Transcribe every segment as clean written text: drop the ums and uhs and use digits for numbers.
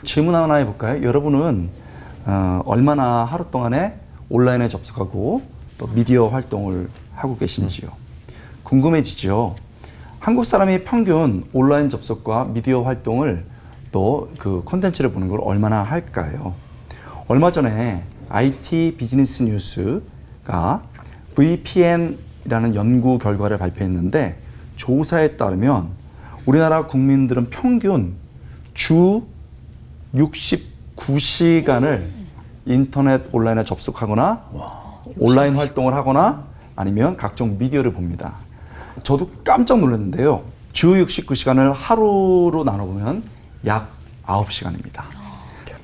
질문 하나 해볼까요? 여러분은 얼마나 하루 동안에 온라인에 접속하고 또 미디어 활동을 하고 계신지요? 궁금해지죠? 한국 사람이 평균 온라인 접속과 미디어 활동을 또 그 콘텐츠를 보는 걸 얼마나 할까요? 얼마 전에 IT 비즈니스 뉴스가 VPN이라는 연구 결과를 발표했는데 조사에 따르면 우리나라 국민들은 평균 주 69시간을 인터넷 온라인에 접속하거나 온라인 활동을 하거나 아니면 각종 미디어를 봅니다. 저도 깜짝 놀랐는데요. 주 69시간을 하루로 나눠보면 약 9시간입니다.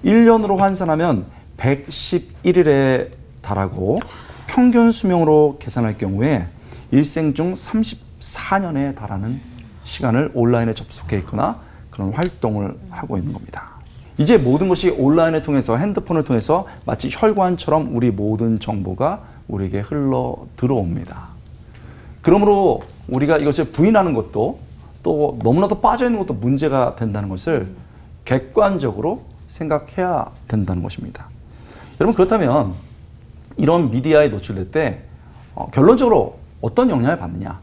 1년으로 환산하면 111일에 달하고 평균 수명으로 계산할 경우에 일생 중 34년에 달하는 시간을 온라인에 접속해 있거나 그런 활동을 하고 있는 겁니다. 이제 모든 것이 온라인을 통해서 핸드폰을 통해서 마치 혈관처럼 우리 모든 정보가 우리에게 흘러 들어옵니다. 그러므로 우리가 이것을 부인하는 것도 또 너무나도 빠져 있는 것도 문제가 된다는 것을 객관적으로 생각해야 된다는 것입니다. 여러분 그렇다면 이런 미디어에 노출될 때 결론적으로 어떤 영향을 받느냐?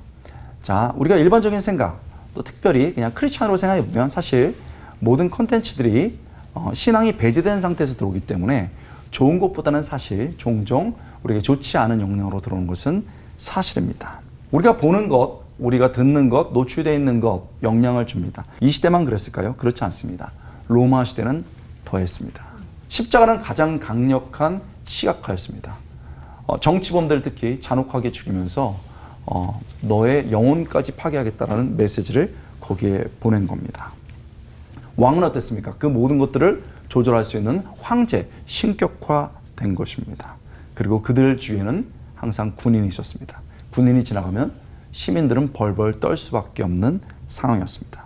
자, 우리가 일반적인 생각, 또 특별히 그냥 크리스찬으로 생각해 보면 사실 모든 콘텐츠들이 신앙이 배제된 상태에서 들어오기 때문에 좋은 것보다는 사실 종종 우리에게 좋지 않은 영향으로 들어오는 것은 사실입니다. 우리가 보는 것, 우리가 듣는 것, 노출되어 있는 것 영향을 줍니다. 이 시대만 그랬을까요? 그렇지 않습니다. 로마 시대는 더했습니다. 십자가는 가장 강력한 시각화였습니다. 정치범들 특히 잔혹하게 죽이면서 너의 영혼까지 파괴하겠다라는 메시지를 거기에 보낸 겁니다. 왕은 어땠습니까? 그 모든 것들을 조절할 수 있는 황제, 신격화된 것입니다. 그리고 그들 주위에는 항상 군인이 있었습니다. 군인이 지나가면 시민들은 벌벌 떨 수밖에 없는 상황이었습니다.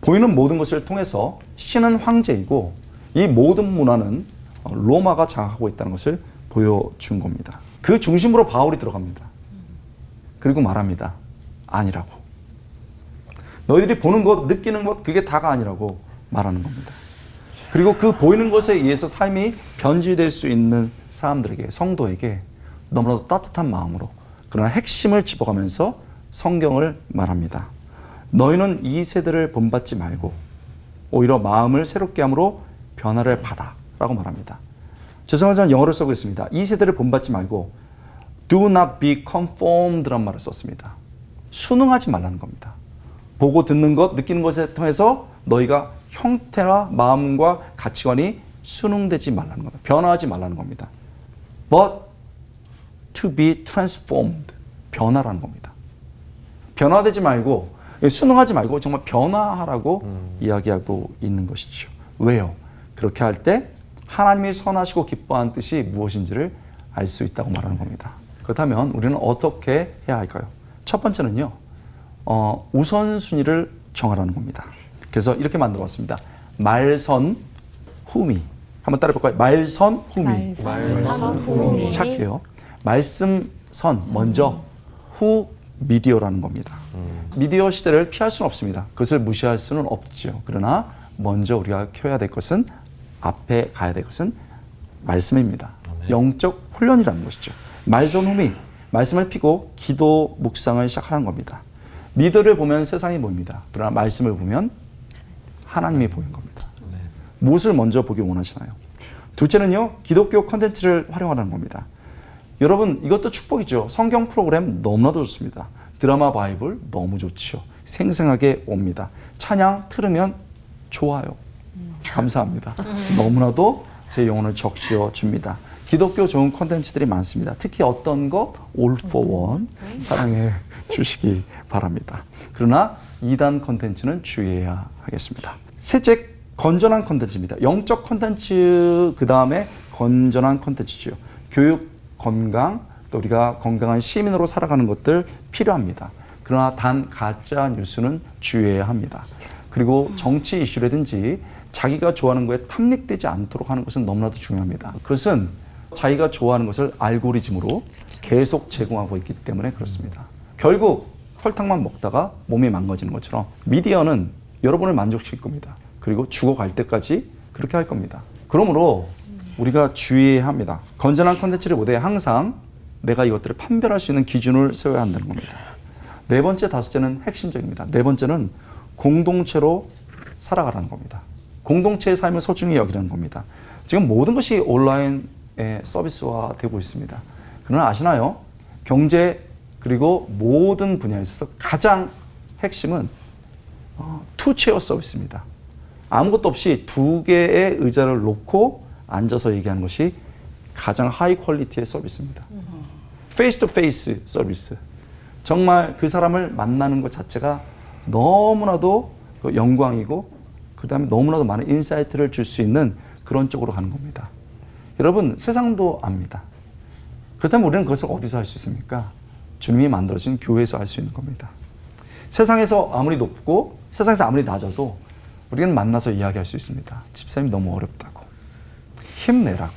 보이는 모든 것을 통해서 신은 황제이고 이 모든 문화는 로마가 장악하고 있다는 것을 보여준 겁니다. 그 중심으로 바울이 들어갑니다. 그리고 말합니다. 아니라고. 너희들이 보는 것, 느끼는 것, 그게 다가 아니라고 말하는 겁니다. 그리고 그 보이는 것에 의해서 삶이 변질될 수 있는 사람들에게, 성도에게 너무나도 따뜻한 마음으로 그러나 핵심을 짚어가면서 성경을 말합니다. 너희는 이 세대를 본받지 말고 오히려 마음을 새롭게 함으로 변화를 받아 라고 말합니다. 죄송하지만 영어를 쓰고 있습니다. 이 세대를 본받지 말고 Do not be conformed라는 말을 썼습니다. 순응하지 말라는 겁니다. 보고 듣는 것, 느끼는 것을 통해서 너희가 형태와 마음과 가치관이 순응되지 말라는 겁니다. 변화하지 말라는 겁니다. But to be transformed. 변화라는 겁니다. 변화되지 말고 순응하지 말고 정말 변화하라고 이야기하고 있는 것이죠. 왜요? 그렇게 할 때 하나님이 선하시고 기뻐하는 뜻이 무엇인지를 알 수 있다고 말하는 겁니다. 그렇다면 우리는 어떻게 해야 할까요? 첫 번째는요. 우선순위를 정하라는 겁니다. 그래서 이렇게 만들어봤습니다. 말선 후미. 한번 따라해볼까요? 말선 후미. 말선 후미. 착해요. 말씀 선 먼저 후 미디어라는 겁니다. 미디어 시대를 피할 수는 없습니다. 그것을 무시할 수는 없죠. 그러나 먼저 우리가 켜야 될 것은 앞에 가야 될 것은 말씀입니다. 영적 훈련이라는 것이죠. 말선 후미. 말씀을 피고 기도 묵상을 시작하는 겁니다. 미디어를 보면 세상이 보입니다. 그러나 말씀을 보면 하나님이 보이는 겁니다. 무엇을 먼저 보기 원하시나요? 둘째는요. 기독교 콘텐츠를 활용하는 겁니다. 여러분 이것도 축복이죠. 성경 프로그램 너무나도 좋습니다. 드라마 바이블 너무 좋죠. 생생하게 옵니다. 찬양 틀으면 좋아요. 감사합니다. 너무나도 제 영혼을 적시어 줍니다. 기독교 좋은 콘텐츠들이 많습니다. 특히 어떤 것? All for One 사랑해 주시기 바랍니다. 그러나 이단 콘텐츠는 주의해야 하겠습니다. 셋째, 건전한 콘텐츠입니다. 영적 콘텐츠 그 다음에 건전한 콘텐츠죠. 교육, 건강, 또 우리가 건강한 시민으로 살아가는 것들 필요합니다. 그러나 단 가짜 뉴스는 주의해야 합니다. 그리고 정치 이슈라든지 자기가 좋아하는 거에 탐닉되지 않도록 하는 것은 너무나도 중요합니다. 그것은 자기가 좋아하는 것을 알고리즘으로 계속 제공하고 있기 때문에 그렇습니다. 결국 설탕만 먹다가 몸이 망가지는 것처럼 미디어는 여러분을 만족시킬 겁니다. 그리고 죽어갈 때까지 그렇게 할 겁니다. 그러므로 우리가 주의해야 합니다. 건전한 컨텐츠를 보되 항상 내가 이것들을 판별할 수 있는 기준을 세워야 한다는 겁니다. 네 번째, 다섯째는 핵심적입니다. 네 번째는 공동체로 살아가라는 겁니다. 공동체의 삶을 소중히 여기라는 겁니다. 지금 모든 것이 온라인에 서비스화 되고 있습니다. 그러나 아시나요? 경제 그리고 모든 분야에 있어서 가장 핵심은 투체어 서비스입니다. 아무것도 없이 두 개의 의자를 놓고 앉아서 얘기하는 것이 가장 하이 퀄리티의 서비스입니다. 페이스 투 페이스 서비스. 정말 그 사람을 만나는 것 자체가 너무나도 영광이고 그다음에 너무나도 많은 인사이트를 줄 수 있는 그런 쪽으로 가는 겁니다. 여러분, 세상도 압니다. 그렇다면 우리는 그것을 어디서 할 수 있습니까? 주님이 만들어진 교회에서 할 수 있는 겁니다. 세상에서 아무리 높고 세상에서 아무리 낮아도 우리는 만나서 이야기할 수 있습니다. 집사님이 너무 어렵다고. 힘내라고.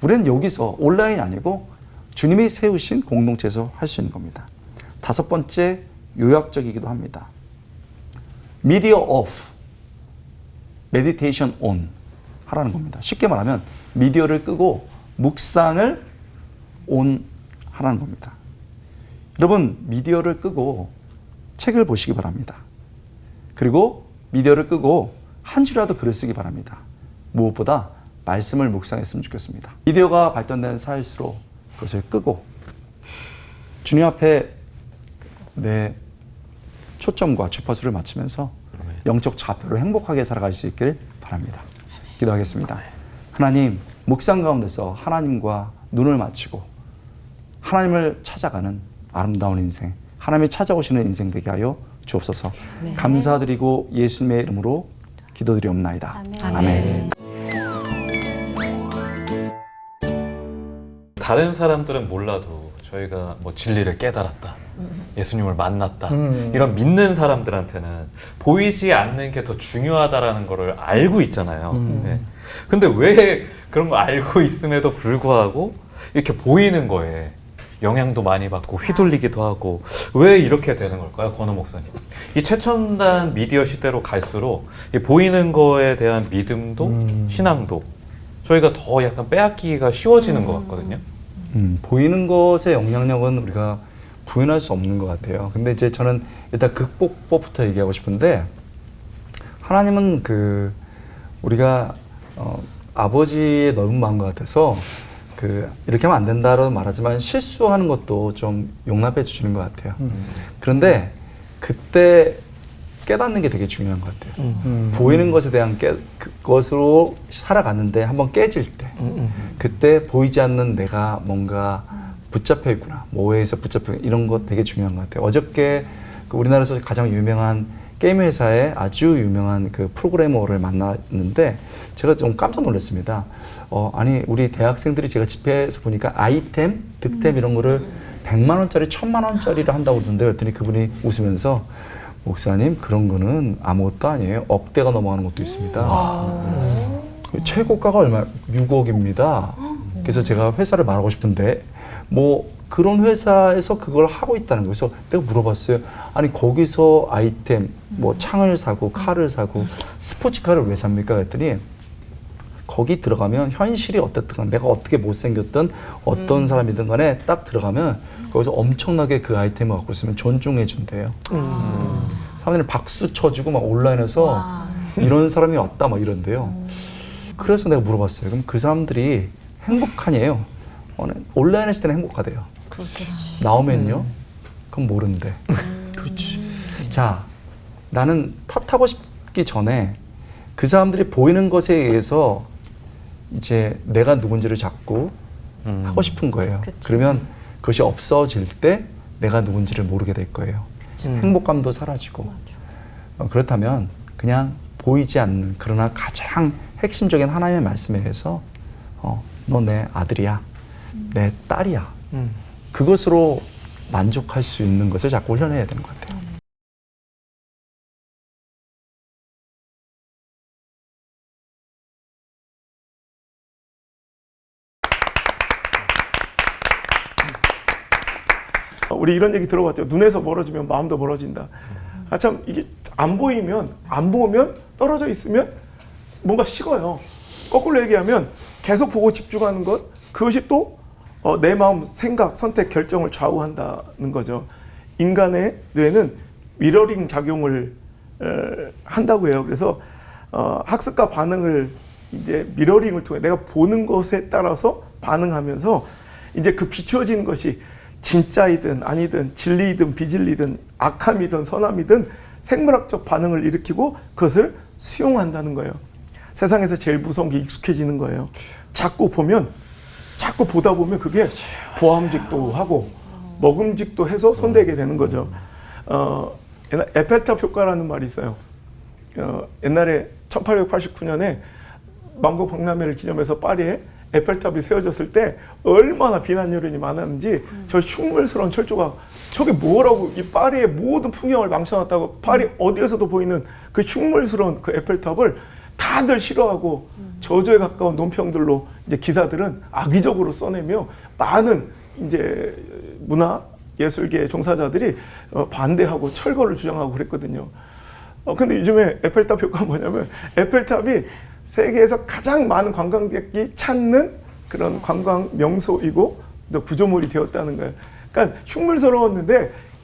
우리는 여기서 온라인이 아니고 주님이 세우신 공동체에서 할 수 있는 겁니다. 다섯 번째, 요약적이기도 합니다. Media off, meditation on 하라는 겁니다. 쉽게 말하면 미디어를 끄고 묵상을 on 하라는 겁니다. 여러분, 미디어를 끄고 책을 보시기 바랍니다. 그리고 미디어를 끄고 한 줄이라도 글을 쓰기 바랍니다. 무엇보다 말씀을 묵상했으면 좋겠습니다. 미디어가 발전된 사회일수록 그것을 끄고 주님 앞에 내 초점과 주파수를 맞추면서 영적 좌표로 행복하게 살아갈 수 있길 바랍니다. 기도하겠습니다. 하나님, 묵상 가운데서 하나님과 눈을 맞추고 하나님을 찾아가는 아름다운 인생, 하나님이 찾아오시는 인생 되게 하여 주옵소서. 네. 감사드리고 예수님의 이름으로 기도드리옵나이다. 아멘. 다른 사람들은 몰라도 저희가 뭐 진리를 깨달았다, 예수님을 만났다, 이런 믿는 사람들한테는 보이지 않는 게 더 중요하다라는 거를 알고 있잖아요. 네. 근데 왜 그런 거 알고 있음에도 불구하고 이렇게 보이는 거에 영향도 많이 받고 휘둘리기도 하고 왜 이렇게 되는 걸까요, 권호 목사님? 이 최첨단 미디어 시대로 갈수록 이 보이는 거에 대한 믿음도 신앙도 저희가 더 약간 빼앗기기가 쉬워지는 것 같거든요. 보이는 것의 영향력은 우리가 부인할 수 없는 것 같아요. 근데 이제 저는 일단 극복법부터 얘기하고 싶은데, 하나님은 우리가 아버지의 넓은 마음과 같아서 이렇게 하면 안 된다라고 말하지만 실수하는 것도 좀 용납해 주시는 것 같아요. 그런데 그때 깨닫는 게 되게 중요한 것 같아요. 보이는 것에 대한 그것으로 살아갔는데 한번 깨질 때, 그때 보이지 않는 내가 뭔가 붙잡혀 있구나, 오해에서 붙잡혀 있구나, 이런 것 되게 중요한 것 같아요. 어저께 우리나라에서 가장 유명한 게임 회사의 아주 유명한 프로그래머를 만났는데 제가 좀 깜짝 놀랐습니다. 아니, 우리 대학생들이 제가 집회에서 보니까 아이템, 득템 이런 거를 100만 원짜리, 1000만 원짜리를 한다고 그러던데, 그랬더니 그분이 웃으면서, 목사님, 그런 거는 아무것도 아니에요. 억대가 넘어가는 것도 있습니다. 최고가가 얼마? 6억입니다. 그래서 제가 회사를 말하고 싶은데 뭐 그런 회사에서 그걸 하고 있다는 거예요. 그래서 내가 물어봤어요. 아니, 거기서 아이템, 뭐 창을 사고 칼을 사고 스포츠카를 왜 삽니까? 그랬더니 거기 들어가면 현실이 어떻든 간에 내가 어떻게 못생겼든 어떤 사람이든 간에 딱 들어가면 거기서 엄청나게 그 아이템을 갖고 있으면 존중해 준대요. 사람들이 박수 쳐주고 막 온라인에서 이런 사람이 왔다 막 이런데요. 그래서 내가 물어봤어요. 그럼 그 사람들이 행복하냐요? 온라인 했을 때는 행복하대요. 그렇겠지. 나오면요? 그건 모른대. 그렇지. 자, 나는 탓하고 싶기 전에 그 사람들이 보이는 것에 의해서 이제 내가 누군지를 자꾸 하고 싶은 거예요. 그치. 그러면 그것이 없어질 때 내가 누군지를 모르게 될 거예요. 행복감도 사라지고. 그렇다면 그냥 보이지 않는, 그러나 가장 핵심적인 하나님의 말씀에 의해서 너 내 아들이야, 내 딸이야, 그것으로 만족할 수 있는 것을 자꾸 훈련해야 되는 것 같아요. 우리 이런 얘기 들어봤죠. 눈에서 멀어지면 마음도 멀어진다. 아, 참, 이게 안 보이면, 안 보면, 떨어져 있으면 뭔가 식어요. 거꾸로 얘기하면 계속 보고 집중하는 것, 그것이 또 내 마음, 생각, 선택, 결정을 좌우한다는 거죠. 인간의 뇌는 미러링 작용을 한다고 해요. 그래서 학습과 반응을 이제 미러링을 통해 내가 보는 것에 따라서 반응하면서 이제 그 비추어지는 것이 진짜이든 아니든 진리이든 비진리든 악함이든 선함이든 생물학적 반응을 일으키고 그것을 수용한다는 거예요. 세상에서 제일 무서운 게 익숙해지는 거예요. 자꾸 보다 보면 그게 보암직도 하고 먹음직도 해서 손대게 되는 거죠. 옛날 에펠탑 효과라는 말이 있어요. 옛날에 1889년에 만국 박람회를 기념해서 파리에 에펠탑이 세워졌을 때 얼마나 비난 여론이 많았는지 저 흉물스러운 철조각, 저게 뭐라고, 이 파리의 모든 풍경을 망쳐놨다고, 파리 어디에서도 보이는 그 흉물스러운 그 에펠탑을 다들 싫어하고 저주에 가까운 논평들로 이제 기사들은 악의적으로 써내며 많은 이제 문화 예술계 종사자들이 반대하고 철거를 주장하고 그랬거든요. 근데 요즘에 에펠탑 효과가 뭐냐면 에펠탑이 세계에서 가장 많은 관광객이 찾는 그런 관광 명소이고 또 구조물이 되었다는 거예요. 그러니까 흉물스러웠는데